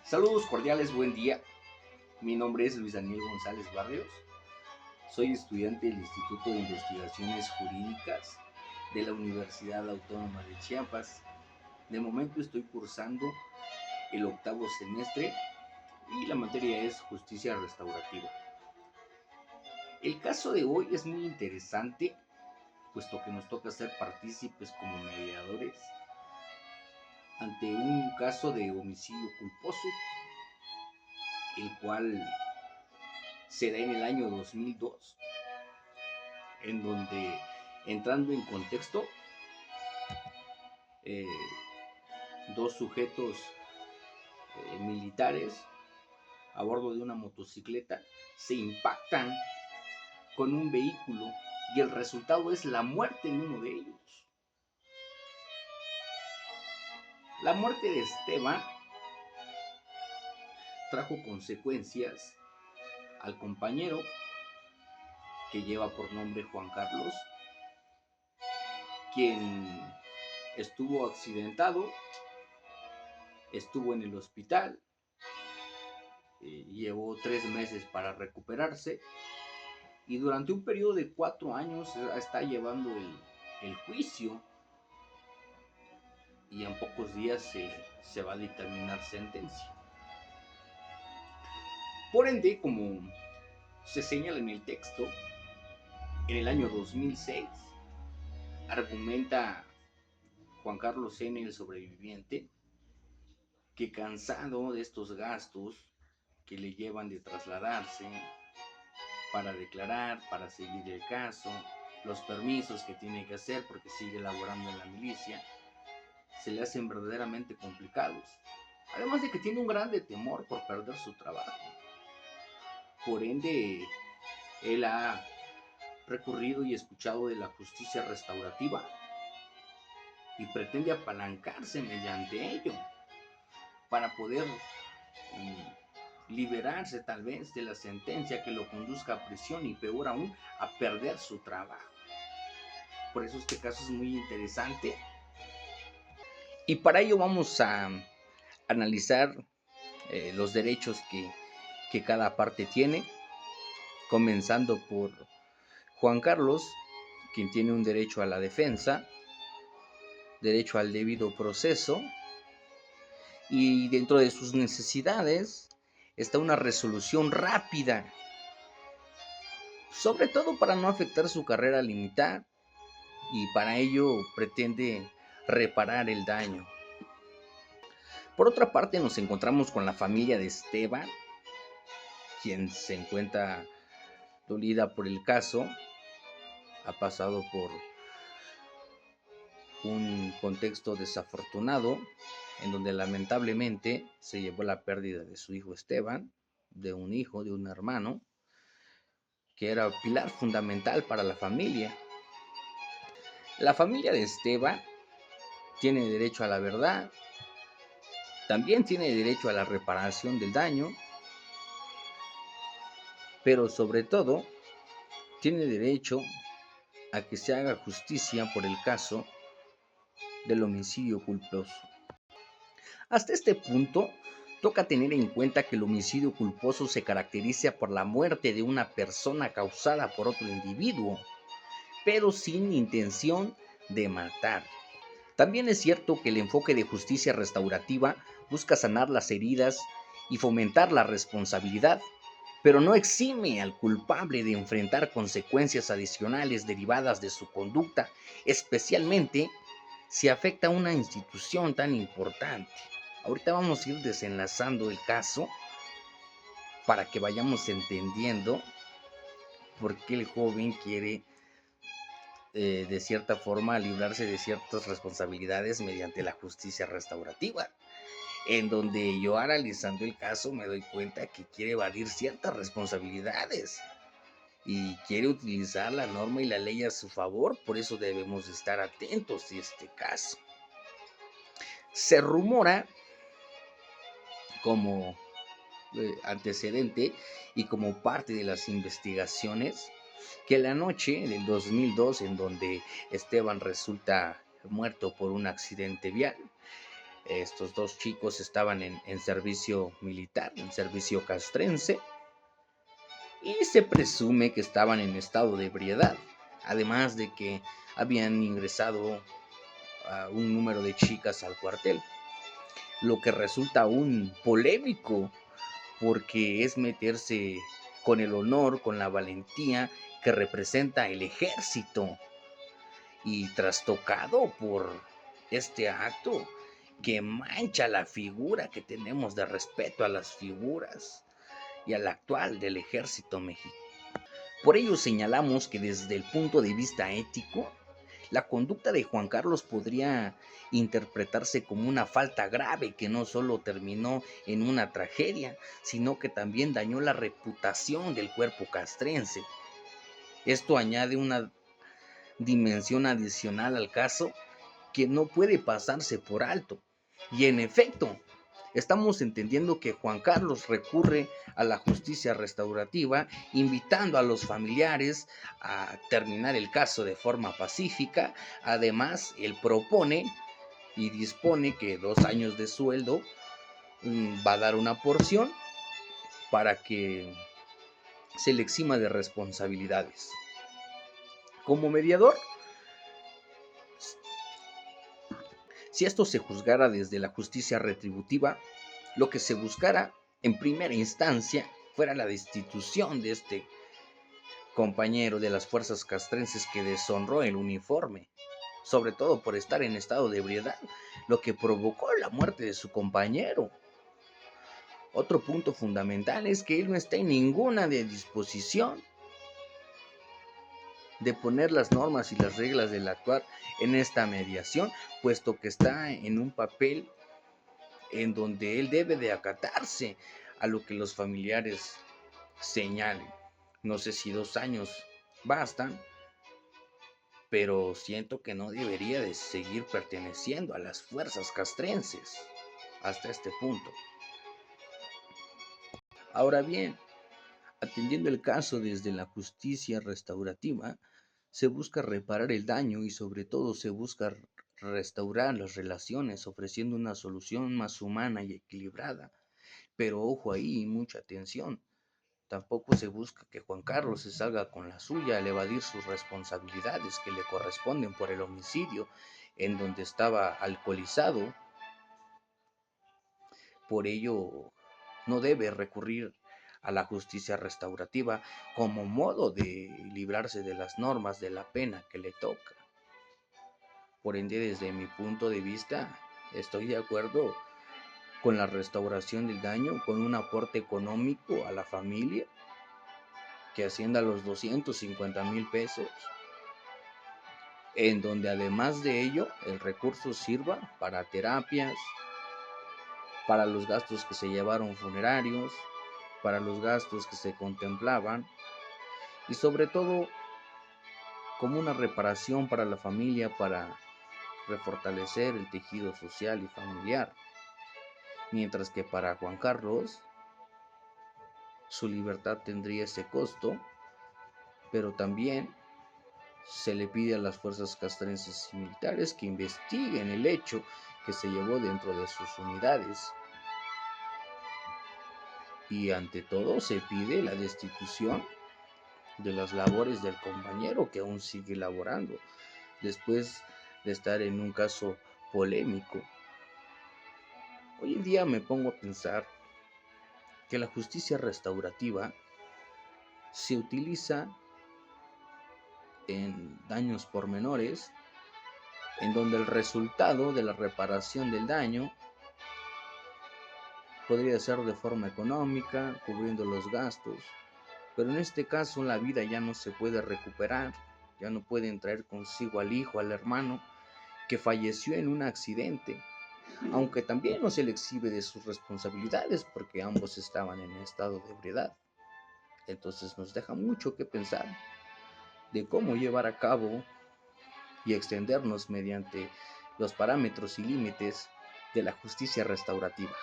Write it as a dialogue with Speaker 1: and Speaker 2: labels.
Speaker 1: Saludos cordiales, buen día. Mi nombre es Luis Daniel González Barrios. Soy estudiante del Instituto de Investigaciones Jurídicas de la Universidad Autónoma de Chiapas. De momento estoy cursando el octavo semestre y la materia es justicia restaurativa. El caso de hoy es muy interesante, puesto que nos toca ser partícipes como mediadores ante un caso de homicidio culposo, el cual se da en el año 2002, en donde, entrando en contexto, eh, dos sujetos militares a bordo de una motocicleta se impactan con un vehículo y el resultado es la muerte de uno de ellos. La muerte de Esteban trajo consecuencias al compañero, que lleva por nombre Juan Carlos, quien estuvo accidentado, estuvo en el hospital, llevó 3 meses para recuperarse y durante un periodo de 4 años está llevando el juicio, y en pocos días se va a dictaminar sentencia. Por ende, como se señala en el texto, en el año 2006 argumenta Juan Carlos N., el sobreviviente, que cansado de estos gastos que le llevan de trasladarse para declarar, para seguir el caso, los permisos que tiene que hacer porque sigue laborando en la milicia, se le hacen verdaderamente complicados. Además de que tiene un grande temor por perder su trabajo. Por ende, él ha recurrido y escuchado de la justicia restaurativa y pretende apalancarse mediante ello para poder liberarse tal vez de la sentencia que lo conduzca a prisión y peor aún a perder su trabajo. Por eso este caso es muy interesante y para ello vamos a analizar los derechos que cada parte tiene, comenzando por Juan Carlos, quien tiene un derecho a la defensa, derecho al debido proceso, y dentro de sus necesidades está una resolución rápida, sobre todo para no afectar su carrera limitada, y para ello pretende reparar el daño. Por otra parte, nos encontramos con la familia de Esteban, quien se encuentra dolida por el caso, ha pasado por un contexto desafortunado en donde lamentablemente se llevó la pérdida de su hijo Esteban, de un hijo, de un hermano, que era pilar fundamental para la familia. La familia de Esteban tiene derecho a la verdad, también tiene derecho a la reparación del daño, pero sobre todo tiene derecho a que se haga justicia por el caso del homicidio culposo. Hasta este punto, toca tener en cuenta que el homicidio culposo se caracteriza por la muerte de una persona causada por otro individuo, pero sin intención de matar. También es cierto que el enfoque de justicia restaurativa busca sanar las heridas y fomentar la responsabilidad, pero no exime al culpable de enfrentar consecuencias adicionales derivadas de su conducta, especialmente si afecta a una institución tan importante. Ahorita vamos a ir desenlazando el caso para que vayamos entendiendo por qué el joven quiere de cierta forma librarse de ciertas responsabilidades mediante la justicia restaurativa, en donde yo, analizando el caso, me doy cuenta que quiere evadir ciertas responsabilidades y quiere utilizar la norma y la ley a su favor. Por eso debemos estar atentos a este caso. Se rumora, como antecedente y como parte de las investigaciones, que la noche del 2002, en donde Esteban resulta muerto por un accidente vial, Estos dos chicos estaban en servicio militar, en servicio castrense, y se presume que estaban en estado de ebriedad, además de que habían ingresado a un número de chicas al cuartel, lo que resulta aún polémico porque es meterse con el honor, con la valentía que representa el ejército, y trastocado por este acto que mancha la figura que tenemos de respeto a las figuras y al actual del ejército mexicano. Por ello señalamos que desde el punto de vista ético, la conducta de Juan Carlos podría interpretarse como una falta grave que no solo terminó en una tragedia, sino que también dañó la reputación del cuerpo castrense. Esto añade una dimensión adicional al caso que no puede pasarse por alto. Y en efecto, estamos entendiendo que Juan Carlos recurre a la justicia restaurativa, invitando a los familiares a terminar el caso de forma pacífica. Además, él propone y dispone que 2 años de sueldo va a dar una porción para que se le exima de responsabilidades. Como mediador, si esto se juzgara desde la justicia retributiva, lo que se buscara en primera instancia fuera la destitución de este compañero de las fuerzas castrenses que deshonró el uniforme, sobre todo por estar en estado de ebriedad, lo que provocó la muerte de su compañero. Otro punto fundamental es que él no está en ninguna disposición de poner las normas y las reglas del actuar en esta mediación, puesto que está en un papel en donde él debe de acatarse a lo que los familiares señalen. No sé si 2 años bastan, pero siento que no debería de seguir perteneciendo a las fuerzas castrenses hasta este punto. Ahora bien, atendiendo el caso desde la justicia restaurativa, se busca reparar el daño y sobre todo se busca restaurar las relaciones ofreciendo una solución más humana y equilibrada. Pero ojo ahí, mucha atención. Tampoco se busca que Juan Carlos se salga con la suya al evadir sus responsabilidades que le corresponden por el homicidio en donde estaba alcoholizado. Por ello, no debe recurrir a la justicia restaurativa como modo de librarse de las normas de la pena que le toca. Por ende, desde mi punto de vista, estoy de acuerdo con la restauración del daño, con un aporte económico a la familia que ascienda a los 250,000 pesos, en donde además de ello el recurso sirva para terapias, para los gastos que se llevaron funerarios, para los gastos que se contemplaban y sobre todo como una reparación para la familia, para refortalecer el tejido social y familiar. Mientras que para Juan Carlos su libertad tendría ese costo, pero también se le pide a las fuerzas castrenses y militares que investiguen el hecho que se llevó dentro de sus unidades. Y ante todo se pide la destitución de las labores del compañero que aún sigue laborando, después de estar en un caso polémico. Hoy en día me pongo a pensar que la justicia restaurativa se utiliza en daños pormenores, en donde el resultado de la reparación del daño podría ser de forma económica, cubriendo los gastos, pero en este caso la vida ya no se puede recuperar, ya no pueden traer consigo al hijo, al hermano, que falleció en un accidente, aunque también no se le exhibe de sus responsabilidades porque ambos estaban en estado de ebriedad. Entonces nos deja mucho que pensar de cómo llevar a cabo y extendernos mediante los parámetros y límites de la justicia restaurativa.